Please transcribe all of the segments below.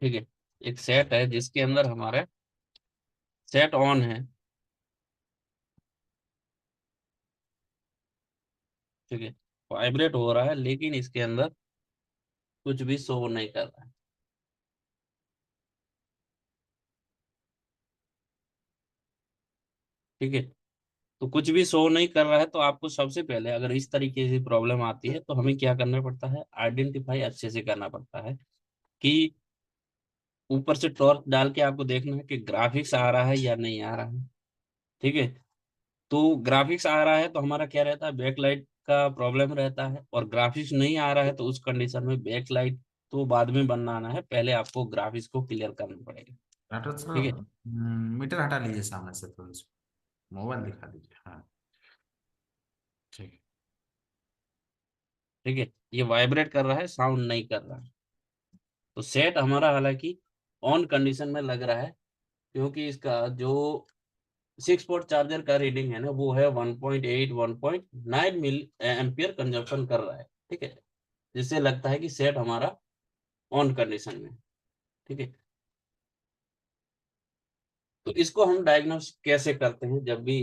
ठीक है, एक सेट है जिसके अंदर हमारा सेट ऑन है। ठीक है, वाइब्रेट हो रहा है लेकिन इसके अंदर कुछ भी शो नहीं कर रहा है। ठीक है, तो कुछ भी शो नहीं कर रहा है तो आपको सबसे पहले अगर इस तरीके से प्रॉब्लम आती है तो हमें क्या करना पड़ता है, आइडेंटिफाई अच्छे से करना पड़ता है कि ऊपर से टॉर्च डाल के आपको देखना है कि ग्राफिक्स आ रहा है या नहीं आ रहा है। ठीक है, तो ग्राफिक्स आ रहा है तो हमारा क्या रहता है, बैकलाइट का प्रॉब्लम रहता है, और ग्राफिक्स नहीं आ रहा है तो उस कंडीशन में बैकलाइट तो बाद में बनाना है, पहले आपको ग्राफिक्स को क्लियर करना पड़ेगा। डॉक्टर ठीक है। साहब, मीटर हटा लीजिए सामने से थोड़ा सा, मोबाइल दिखा दीजिए। हाँ, ठीक है। ठीक है, ये वाइब्रेट कर रहा है, साउंड नहीं कर रहा है। तो सेट हमारा हालांकि ऑन कंडीशन में लग रहा है, क्योंकि इसका जो 6 पोर्ट चार्जर का रीडिंग है ना, वो है 1.8 1.9 मिल एम्पियर कंजप्शन कर रहा है। ठीक है, जिससे लगता है कि सेट हमारा ऑन कंडीशन में है। ठीक है, तो इसको हम डायग्नोस कैसे करते हैं जब भी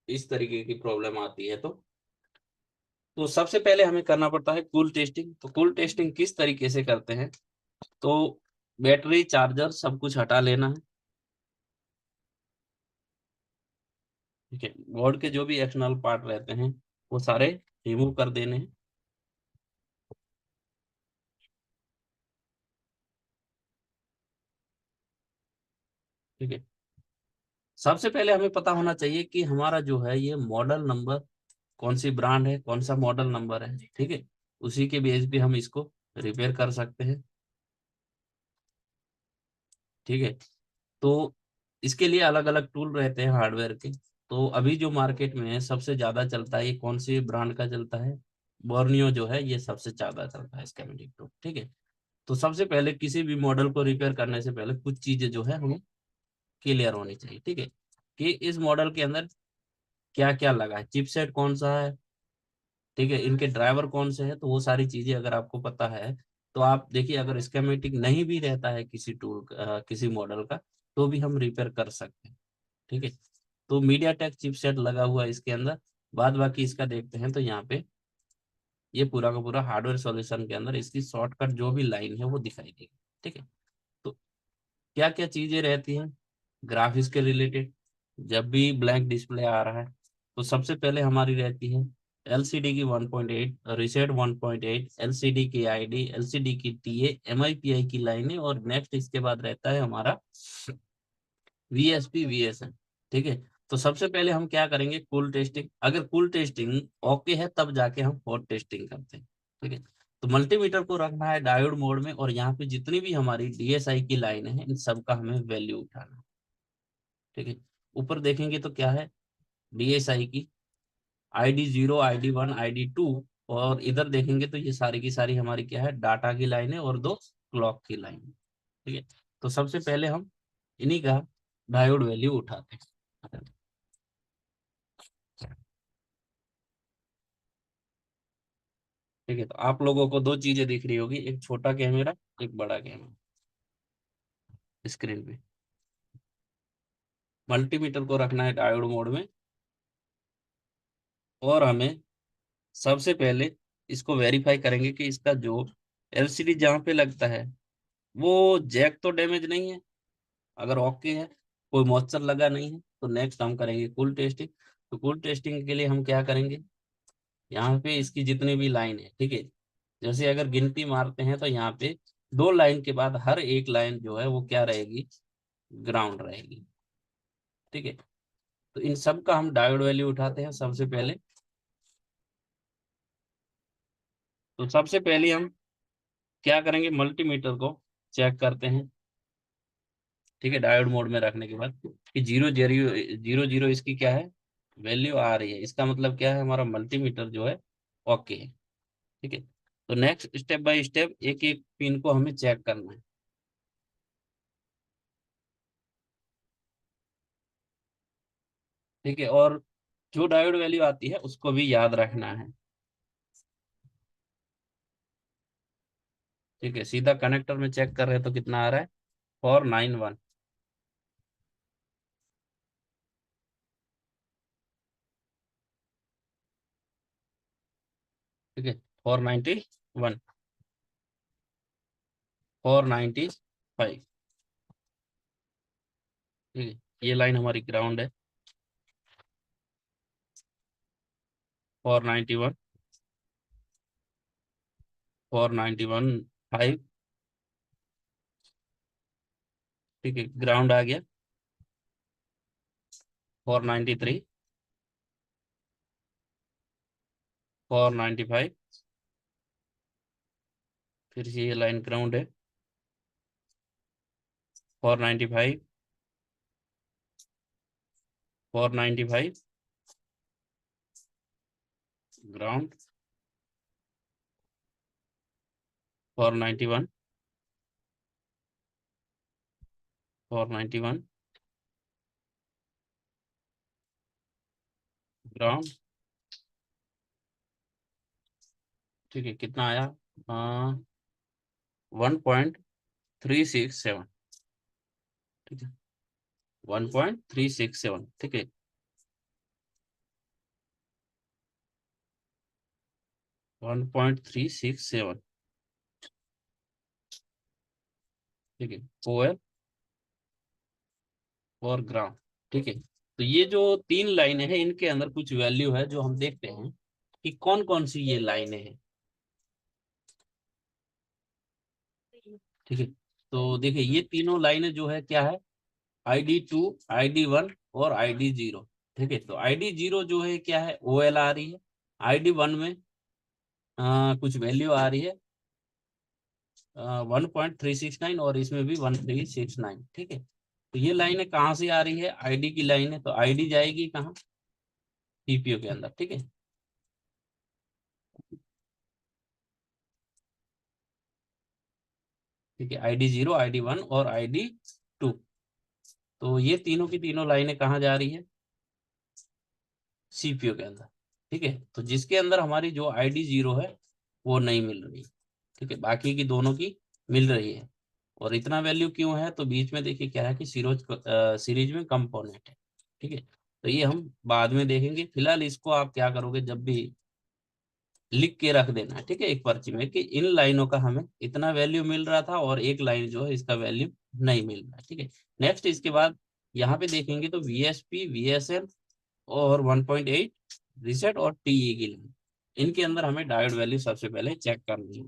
इस तरीके की प्रॉब्लम आती है? तो सबसे पहले हमें करना पड़ता है कूल टेस्टिंग। तो कूल टेस्टिंग किस तरीके से करते हैं, तो बैटरी चार्जर सब कुछ हटा लेना है। ठीक है, बोर्ड के जो भी एक्सटर्नल पार्ट रहते हैं वो सारे रिमूव कर देने हैं। ठीक है, सबसे पहले हमें पता होना चाहिए कि हमारा जो है ये मॉडल नंबर कौन सी ब्रांड है, कौन सा मॉडल नंबर है। ठीक है, उसी के बेस पे हम इसको रिपेयर कर सकते हैं। ठीक है, तो इसके लिए अलग अलग टूल रहते हैं हार्डवेयर के। तो अभी जो मार्केट में है सबसे ज्यादा चलता है, ये कौन सी ब्रांड का चलता है, बोर्नियो जो है ये सबसे ज्यादा चलता है स्केमेटिक टूल। ठीक है, तो सबसे पहले किसी भी मॉडल को रिपेयर करने से पहले कुछ चीजें जो है हमें क्लियर होनी चाहिए। ठीक है, कि इस मॉडल के अंदर क्या क्या लगा है, चिपसेट कौन सा है, ठीक है, इनके ड्राइवर कौन से हैं, तो वो सारी चीजें अगर आपको पता है तो आप देखिए, अगर स्केमेटिक नहीं भी रहता है किसी टूल किसी मॉडल का, तो भी हम रिपेयर कर सकते हैं। ठीक है, तो मीडिया टेक चिपसेट लगा हुआ है इसके अंदर। बाद बाकी इसका देखते हैं तो यहाँ पे ये पूरा का पूरा हार्डवेयर सॉल्यूशन के अंदर इसकी शॉर्टकट जो भी लाइन है वो दिखाई देगी। ठीक है, तो क्या क्या चीजें रहती हैं ग्राफिक्स के रिलेटेड जब भी ब्लैंक डिस्प्ले आ रहा है, तो सबसे पहले हमारी रहती है एलसीडी की 1.8, रीसेट 1.8, एलसीडी की आईडी, एलसीडी की टीए, एमआईपीआई की लाइनें, और नेक्स्ट इसके बाद रहता है हमारा वीएसपी वीएसएन। ठीक है, तो सबसे पहले हम क्या करेंगे, कूल टेस्टिंग। अगर कूल टेस्टिंग ओके है तब जाके हम हॉट टेस्टिंग करते हैं। ठीक है, तो मल्टीमीटर को रखना है डायोड मोड में, और यहाँ पे जितनी भी हमारी डीएसआई की लाइन है इन सब का हमें वैल्यू उठाना है। ठीक है, ऊपर देखेंगे तो क्या है, डीएसआई की ID0, ID1, ID2, और इधर देखेंगे तो ये सारी की सारी हमारी क्या है, डाटा की लाइन है और दो क्लॉक की लाइन है। ठीक है, तो सबसे पहले हम इन्हीं का डायोड वैल्यू उठाते हैं। ठीक है, तो आप लोगों को दो चीजें दिख रही होगी, एक छोटा कैमरा, एक बड़ा कैमरा स्क्रीन पे। मल्टीमीटर को रखना है डायोड मोड में, और हमें सबसे पहले इसको वेरीफाई करेंगे कि इसका जो एलसीडी जहाँ पे लगता है वो जैक तो डैमेज नहीं है। अगर ओके है, कोई मॉइस्चर लगा नहीं है, तो नेक्स्ट हम करेंगे कूल टेस्टिंग। तो कूल टेस्टिंग के लिए हम क्या करेंगे, यहाँ पे इसकी जितनी भी लाइन है, ठीक है, जैसे अगर गिनती मारते हैं तो यहाँ पे दो लाइन के बाद हर एक लाइन जो है वो क्या रहेगी, ग्राउंड रहेगी। ठीक है, तो इन सब का हम डायोड वैल्यू उठाते हैं सबसे पहले। तो सबसे पहले हम क्या करेंगे, मल्टीमीटर को चेक करते हैं। ठीक है, डायोड मोड में रखने के बाद कि 0 0 0 0 इसकी क्या है, वैल्यू आ रही है, इसका मतलब क्या है, हमारा मल्टीमीटर जो है ओके है। ठीक है, तो नेक्स्ट स्टेप बाय स्टेप एक एक पिन को हमें चेक करना है। ठीक है, और जो डायोड वैल्यू आती है उसको भी याद रखना है। ठीक है, सीधा कनेक्टर में चेक कर रहे हैं तो कितना आ रहा है, 491। ठीक है, 491, 495। ठीक है, ये लाइन हमारी ग्राउंड है, 491, 491 5। ठीक है, ग्राउंड आ गया, 493, 495। फिर से ये लाइन ग्राउंड है, 495, 495 ग्राउंड, 491, 491 ग्राउंड। ठीक है, कितना आया, 1.367। ठीक है, 1.367। ठीक है, 1.367। ठीक है, OL और ग्राम। ठीक है, तो ये जो तीन लाइनें हैं इनके अंदर कुछ वैल्यू है जो हम देखते हैं कि कौन कौन सी ये लाइनें हैं। ठीक है, तो देखिए ये तीनों लाइनें जो है क्या है, ID2, ID1 और ID0। ठीक है, तो ID0 जो है क्या है, OL आ रही है। ID1 में कुछ वैल्यू आ रही है 1.369, और इसमें भी 1369। ठीक है, तो ये लाइनें कहाँ से आ रही है, आईडी की लाइन है, तो आईडी जाएगी कहाँ, पीपीओ के अंदर। ठीक है, ठीक है, ID0, ID1 और ID2। तो ये तीनों की तीनों लाइनें कहाँ जा रही है, सीपीयू के अंदर। ठीक है, तो जिसके अंदर हमारी जो ID0 है वो नहीं मिल रही। ठीक है, बाकी की दोनों की मिल रही है। और इतना वैल्यू क्यों है, तो बीच में देखिए क्या है कि सीरीज में कंपोनेंट है। ठीक है, तो ये हम बाद में देखेंगे, फिलहाल इसको आप क्या करोगे, जब भी लिख के रख देना है। ठीक है, एक पर्ची में कि इन लाइनों का हमें इतना वैल्यू मिल रहा था और एक लाइन जो है इसका वैल्यू नहीं मिल रहा है। ठीक है, नेक्स्ट इसके बाद यहाँ पे देखेंगे तो VSP, VSL और 1.8 रीसेट और TE की लाइन, इनके अंदर हमें डायोड वैल्यू सबसे पहले चेक करनी है।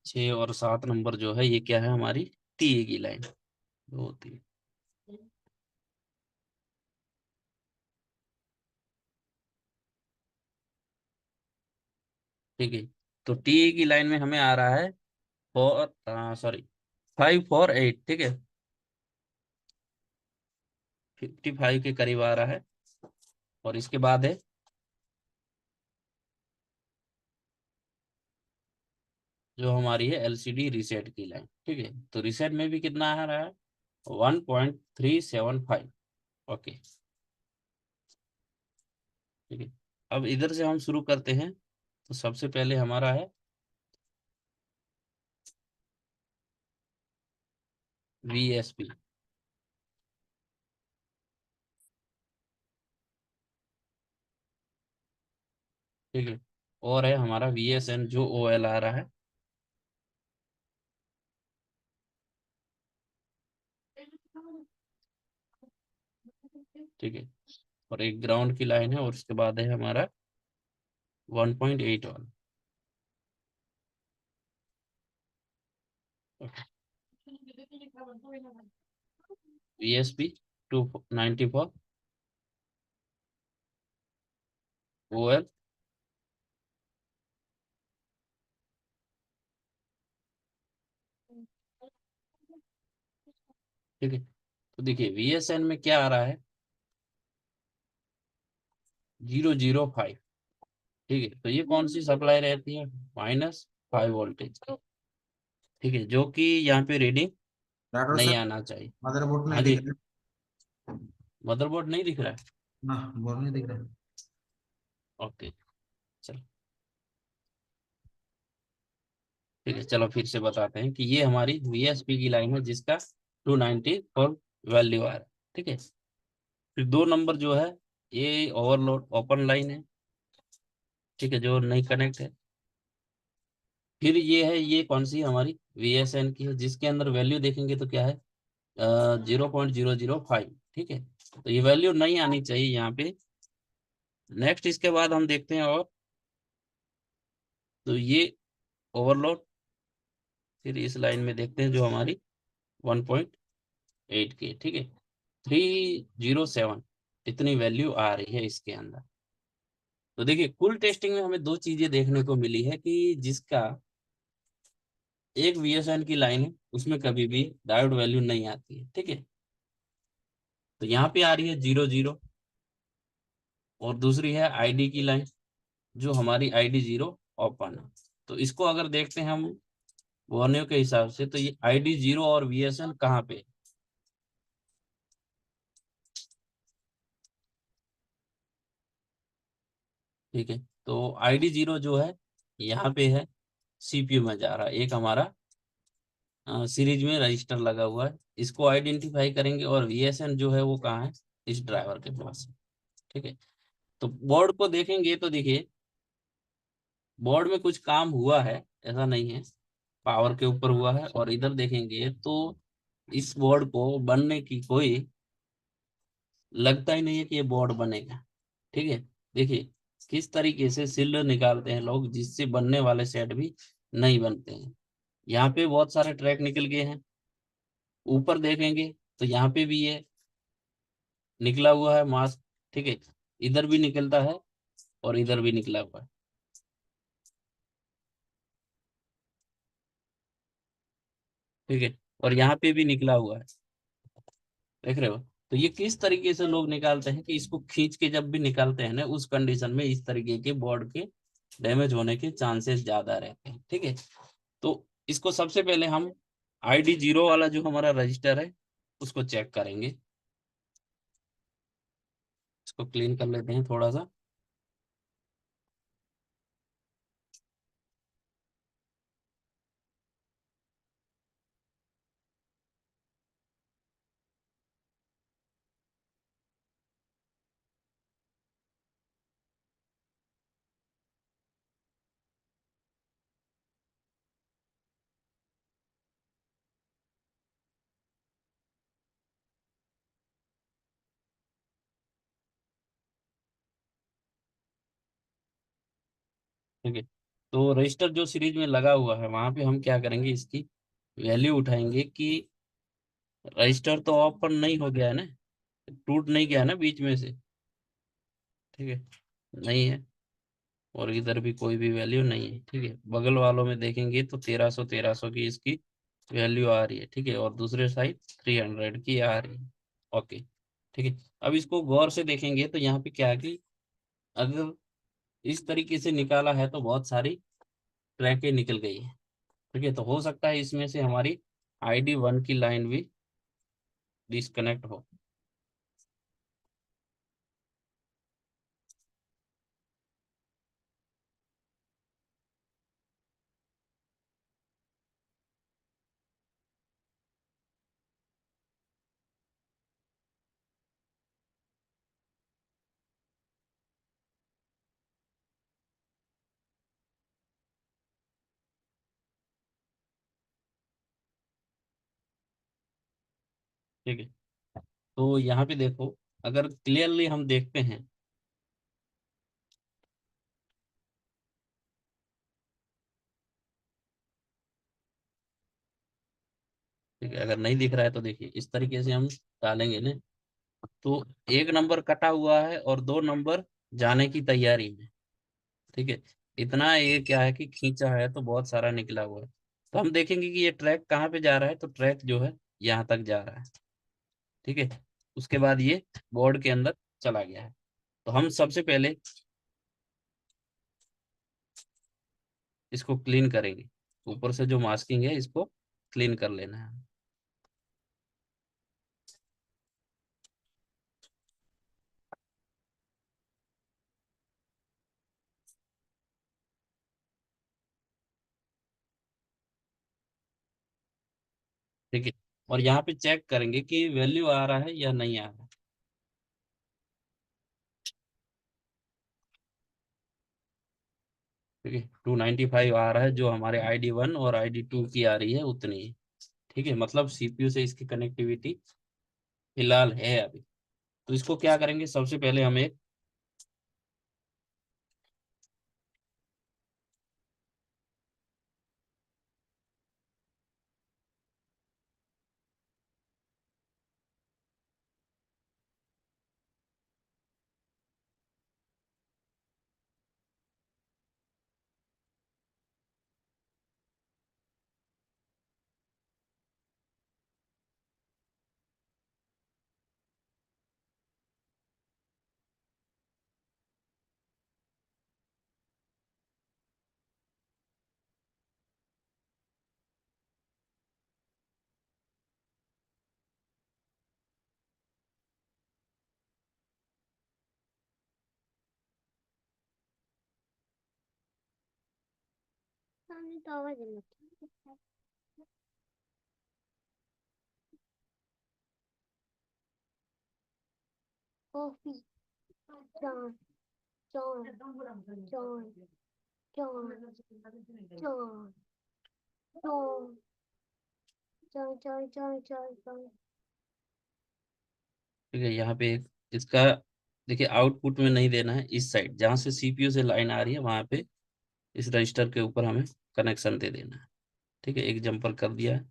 6 और 7 नंबर जो है ये क्या है, हमारी TE की लाइन। 2 3। ठीक है, तो TE की लाइन में हमें आ रहा है 548। ठीक है, 55 के करीब आ रहा है। और इसके बाद है जो हमारी है LCD रीसेट की लाइन। ठीक है, तो रीसेट में भी कितना आ रहा है, 1.375। ओके, ठीक है, अब इधर से हम शुरू करते हैं। तो सबसे पहले हमारा है VSP। ठीक है, और है हमारा VSN जो OL आ रहा है। ठीक है, और एक ग्राउंड की लाइन है, और उसके बाद है हमारा 1.8 वाला। VSP 294, OL। ठीक है, तो देखिए VSN में क्या आ रहा है, 005। ठीक है, तो ये कौन सी सप्लाई रहती है, -5 वोल्टेज की। ठीक है, जो कि यहाँ पे रीडिंग डॉक्टर नहीं सर, आना चाहिए। मदरबोर्ड हाँ नहीं जी, दिख रहा। मदरबोर्ड नहीं दिख रहा है। ना बोर्ड नहीं दिख रहा। ओके, चलो। ठीक है, चलो फिर से बताते हैं कि ये हमारी वीएसपी की लाइन है जिसका 290 फॉर वैल्यू आ रहा है। ठीक है, फिर 2 नंबर जो है ये ओवरलोड ओपन लाइन है। ठीक है, जो नहीं कनेक्ट है। फिर ये है, ये कौन सी है हमारी वीएसएन की है, जिसके अंदर वैल्यू देखेंगे तो क्या है 0.005। ठीक है, तो ये वैल्यू नहीं आनी चाहिए यहाँ पे। नेक्स्ट इसके बाद हम देखते हैं और, तो ये ओवरलोड। फिर इस लाइन में देखते हैं जो हमारी 1.8 की है। ठीक है, 307 इतनी वैल्यू आ रही है इसके अंदर। तो देखिए कुल टेस्टिंग में हमें दो चीजें देखने को मिली है कि जिसका एक वीएसएन की लाइन है उसमें कभी भी डायोड वैल्यू नहीं आती है। ठीक है, तो यहाँ पे आ रही है 00, और दूसरी है आईडी की लाइन जो हमारी आईडी 0 ओपन है। तो इसको अगर देखते हैं हम वर्नियो के हिसाब से, तो ये आईडी 0 और वीएसएन कहाँ पे है? ठीक है, तो आईडी 0 जो है यहाँ पे है, सीपीयू में जा रहा है। एक हमारा सीरीज में रजिस्टर लगा हुआ है, इसको आइडेंटिफाई करेंगे। और वीएसएन जो है वो कहाँ है, इस ड्राइवर के पास है। ठीक है, तो बोर्ड को देखेंगे तो देखिए बोर्ड में कुछ काम हुआ है, ऐसा नहीं है, पावर के ऊपर हुआ है। और इधर देखेंगे तो इस बोर्ड को बनने की कोई लगता ही नहीं है कि ये बोर्ड बनेगा। ठीक है, देखिए किस तरीके से सिल्ड निकालते हैं लोग, जिससे बनने वाले सेट भी नहीं बनते हैं। यहाँ पे बहुत सारे ट्रैक निकल गए हैं। ऊपर देखेंगे तो यहाँ पे भी ये निकला हुआ है मास्क। ठीक है, इधर भी निकलता है और इधर भी निकला हुआ है। ठीक है, और यहाँ पे भी निकला हुआ है, देख रहे हो। तो ये किस तरीके से लोग निकालते हैं कि इसको खींच के जब भी निकालते हैं ना, उस कंडीशन में इस तरीके के बोर्ड के डैमेज होने के चांसेस ज्यादा रहते हैं। ठीक है, तो इसको सबसे पहले हम आईडी 0 वाला जो हमारा रजिस्टर है उसको चेक करेंगे। इसको क्लीन कर लेते हैं थोड़ा सा। ठीक है, तो रजिस्टर जो सीरीज में लगा हुआ है वहां पे हम क्या करेंगे, इसकी वैल्यू उठाएंगे कि रजिस्टर तो ओपन नहीं हो गया है ना, टूट नहीं गया है ना बीच में से। ठीक है, नहीं है। और इधर भी कोई भी वैल्यू नहीं है। ठीक है, बगल वालों में देखेंगे तो 1300 की इसकी वैल्यू आ रही है। ठीक है, और दूसरे साइड 300 की आ रही है। ओके, ठीक है। अब इसको गौर से देखेंगे तो यहाँ पे क्या है कि अगर इस तरीके से निकाला है तो बहुत सारी ट्रैकें निकल गई है। ठीक है, तो हो सकता है इसमें से हमारी आईडी 1 की लाइन भी डिस्कनेक्ट हो। ठीक है, तो यहाँ पे देखो, अगर क्लियरली हम देखते हैं, ठीक है, अगर नहीं दिख रहा है तो देखिए इस तरीके से हम डालेंगे ना, तो 1 नंबर कटा हुआ है और 2 नंबर जाने की तैयारी में। ठीक है, इतना ये क्या है कि खींचा है तो बहुत सारा निकला हुआ है। तो हम देखेंगे कि ये ट्रैक कहाँ पे जा रहा है, तो ट्रैक जो है यहाँ तक जा रहा है। ठीक है, उसके बाद ये बोर्ड के अंदर चला गया है। तो हम सबसे पहले इसको क्लीन करेंगे, ऊपर से जो मास्किंग है इसको क्लीन कर लेना है। ठीक है। और यहाँ पे चेक करेंगे कि वैल्यू आ रहा है या नहीं आ रहा है। ठीक है, 295 आ रहा है, जो हमारे ID 1 और ID 2 की आ रही है उतनी ही। ठीक है, मतलब सीपीयू से इसकी कनेक्टिविटी फिलहाल है अभी। तो इसको क्या करेंगे, सबसे पहले हम एक कॉफी चाय चाय चाय चाय चाय चाय चाय चाय चाय चाय। ठीक है, यहाँ पे इसका देखिए आउटपुट में नहीं देना है, इस साइड जहां से सीपीयू से लाइन आ रही है वहां पे इस रजिस्टर के ऊपर हमें कनेक्शन दे देना है। ठीक है, एक जंपर कर दिया है।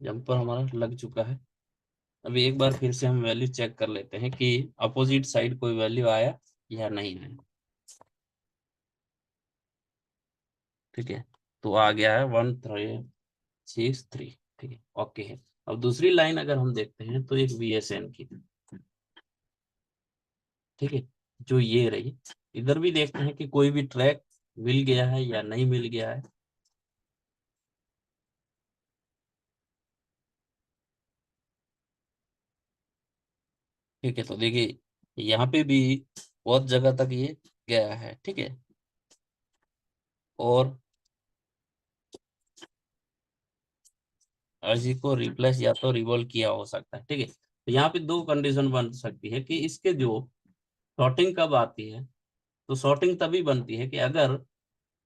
जंपर हमारा लग चुका है। अभी एक बार फिर से हम वैल्यू चेक कर लेते हैं कि अपोजिट साइड कोई वैल्यू आया या नहीं आया। ठीक है, तो आ गया है 1363। ठीक है, ओके है। अब दूसरी लाइन अगर हम देखते हैं तो एक VSN की। ठीक है, जो ये रही, इधर भी देखते हैं कि कोई भी ट्रैक मिल गया है या नहीं मिल गया है। ठीक है, तो देखिए यहाँ पे भी बहुत जगह तक ये गया है। ठीक है, और अर्जी को रिप्लेस या तो रिवॉल्व किया हो सकता है। ठीक है, तो यहाँ पे दो कंडीशन बन सकती है कि इसके जो शॉर्टिंग कब आती है। तो शॉर्टिंग तभी बनती है कि अगर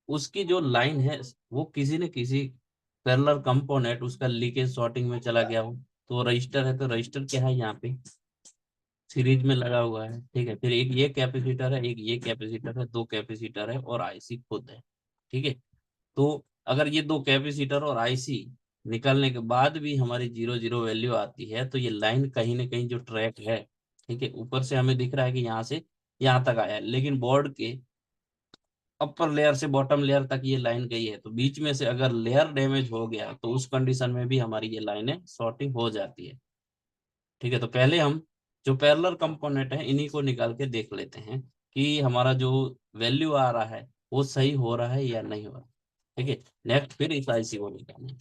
उसकी जो लाइन है वो किसी न किसी पैरेलल कंपोनेंट उसका लीकेज शॉर्टिंग में चला गया हो। तो रजिस्टर है, तो रजिस्टर क्या है यहाँ पे सीरीज में लगा हुआ है। ठीक है, फिर एक ये कैपेसिटर है, एक ये कैपेसिटर है, दो कैपेसिटर है और आईसी खुद है। ठीक है, तो अगर ये दो कैपेसिटर और आईसी निकालने के बाद भी हमारी 0 0 वैल्यू आती है, तो ये लाइन कहीं ना कहीं जो ट्रैक है। ठीक है, ऊपर से हमें दिख रहा है कि यहाँ से यहाँ तक आया है, लेकिन बोर्ड के अपर लेयर से बॉटम लेयर तक ये लाइन गई है। तो बीच में से अगर लेयर डैमेज हो गया तो उस कंडीशन में भी हमारी ये लाइनें सॉर्टिंग हो जाती है। ठीक है, तो पहले हम जो पैरेलल कंपोनेंट है इन्हीं को निकाल के देख लेते हैं कि हमारा जो वैल्यू आ रहा है वो सही हो रहा है या नहीं हो रहा। ठीक है, नेक्स्ट फिर इस आईसी को निकालना है।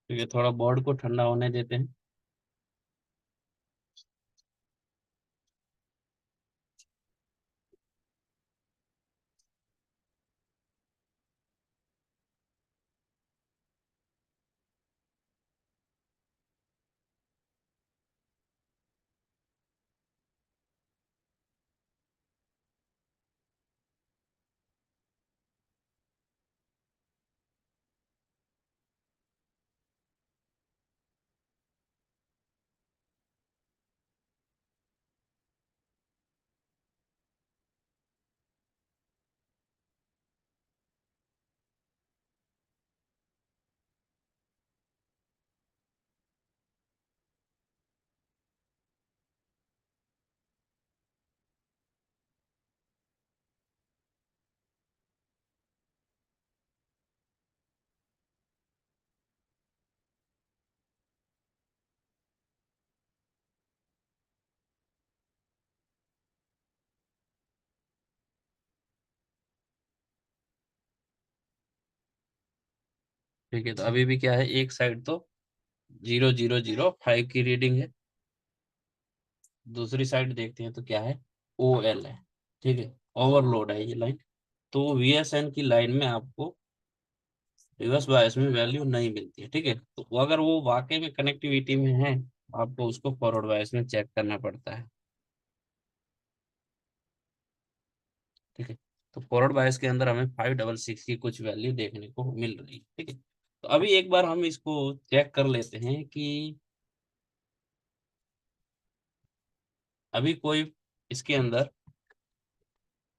ठीक है, थोड़ा बोर्ड को ठंडा होने देते हैं। ठीक है, तो अभी भी क्या है, एक साइड तो 0005 की रीडिंग है, दूसरी साइड देखते हैं तो क्या है, OL है। ठीक है, ओवरलोड है ये लाइन। तो VSN की लाइन में आपको रिवर्स बायस में वैल्यू नहीं मिलती है। ठीक है, तो अगर वो वाकई में कनेक्टिविटी में है, आपको उसको फॉरवर्ड बायस में चेक करना पड़ता है। ठीक है, तो फॉरवर्ड बायस के अंदर हमें 566 की कुछ वैल्यू देखने को मिल रही है। ठीक है, तो अभी एक बार हम इसको चेक कर लेते हैं कि अभी कोई इसके अंदर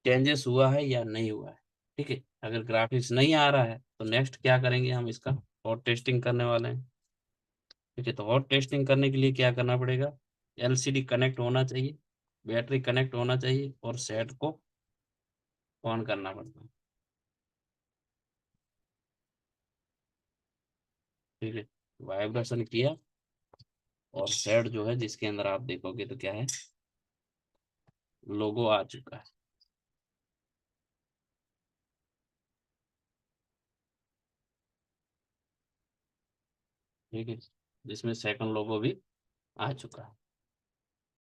चेंजेस हुआ है या नहीं हुआ है। ठीक है, अगर ग्राफिक्स नहीं आ रहा है तो नेक्स्ट क्या करेंगे, हम इसका और टेस्टिंग करने वाले हैं। ठीक है, तो और टेस्टिंग करने के लिए क्या करना पड़ेगा, LCD कनेक्ट होना चाहिए, बैटरी कनेक्ट होना चाहिए और सेट को ऑन करना पड़ता है। ठीक है, वाइब्रेशन किया और सेट जो है जिसके अंदर आप देखोगे तो क्या है, लोगो आ चुका है। ठीक है, जिसमें सेकंड लोगो भी आ चुका है।